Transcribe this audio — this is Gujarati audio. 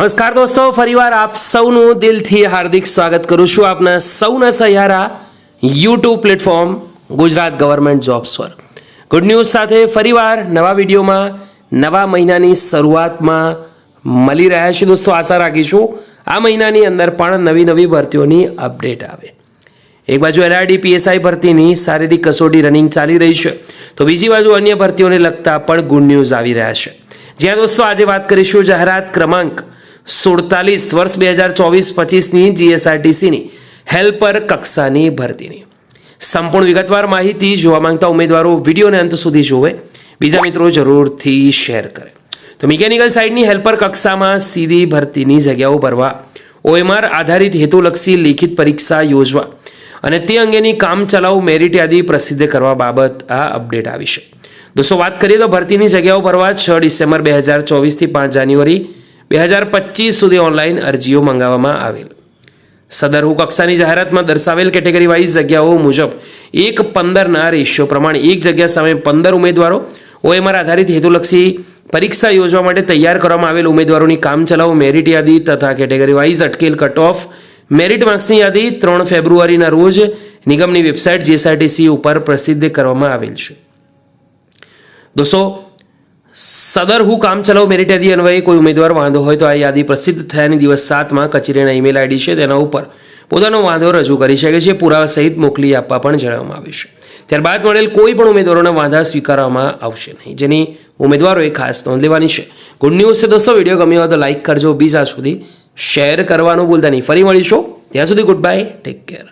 નમસ્કાર દોસ્તો, ફરીવાર આપ સૌનું દિલથી હાર્દિક સ્વાગત કરું છું આપના સૌના સહારા YouTube platform Gujarat government jobs પર ગુડ ન્યૂઝ સાથે ફરીવાર નવા વિડીયોમાં નવા મહિનાની શરૂઆતમાં મળી રહ્યા છે. દોસ્તો, આશા રાખીશું આ મહિનાની અંદર પણ નવી ભરતીઓની અપડેટ આવે. એક બાજુ LRD PSI ભરતીની શારીરિક કસોટી રનિંગ ચાલી રહી છે, તો બીજી બાજુ અન્ય ભરતીઓને લગતા પણ ગુડ ન્યૂઝ આવી રહ્યા છે. જ્યાં દોસ્તો આજે વાત કરીશું જાહેરાત ક્રમાંક 47 વર્ષ 2024-25ની GSRTCની હેલ્પર કક્ષાની ભરતીની સંપૂર્ણ વિગતવાર માહિતી જોવા માંગતા ઉમેદવારો વિડીયોને અંત સુધી જોવે, બીજા મિત્રો જરૂરથી શેર કરે. તો મિકેનિકલ સાઇડની હેલ્પર કક્ષામાં સીધી ભરતીની જગ્યાઓ ભરવા OMR આધારિત હેતુલક્ષી લિખિત પરીક્ષા યોજવા અને તે અંગેની કામચલાઉ મેરિટ યાદી પ્રસિદ્ધ કરવા બાબત આ અપડેટ આવી છે. દોસ્તો, વાત કરીએ તો ભરતીની જગ્યાઓ ભરવા 6 ડિસેમ્બર 2024થી 5 જાન્યુઆરી 2025 સુધી ઓનલાઈન અરજીઓ મંગાવવામાં આવેલ. સદર કક્ષાની જાહેરાતમાં દર્શાવેલ કેટેગરી વાઇઝ જગ્યાઓ મુજબ 1:15ના રેશિયો પ્રમાણે એક જગ્યા સામે 15 ઉમેદવારો OMR આધારિત હેતુલક્ષી પરીક્ષા યોજવા માટે તૈયાર કરવામાં આવેલ ઉમેદવારોની કામચલાઉ મેરિટ યાદી તથા કેટેગરી વાઇઝ અટકેલ કટ ઓફ મેરિટ માર્ક્સની યાદી 3 ફેબ્રુઆરીના રોજ નિગમની વેબસાઇટ GSRTC ઉપર પ્રસિદ્ધ કરવામાં આવેલ છે. દોસ્તો, સદર કામચલાઉ મેરિટ યાદી અન્વયે કોઈ ઉમેદવાર વાંધો હોય તો આ યાદી પ્રસિદ્ધ થયાની દિવસ 7માં કચેરીના ઈમેલ ID છે તેના ઉપર પોતાનો વાંધો રજૂ કરી શકે છે. પુરાવા સહિત મોકલી આપવા પણ જણાવવામાં આવ્યું છે. ત્યારબાદ મળેલ કોઈ પણ ઉમેદવારોના વાંધા સ્વીકારવામાં આવશે નહીં, જેની ઉમેદવારોએ ખાસ નોંધ લેવાની છે. ગુડ ન્યૂઝ છે દોસ્તો. વિડીયો ગમ્યો હોય તો લાઇક કરજો, બીજા સુધી શેર કરવાનું ભૂલતા નહીં. ફરી મળીશું, ત્યાં સુધી ગુડ બાય, ટેક કેર.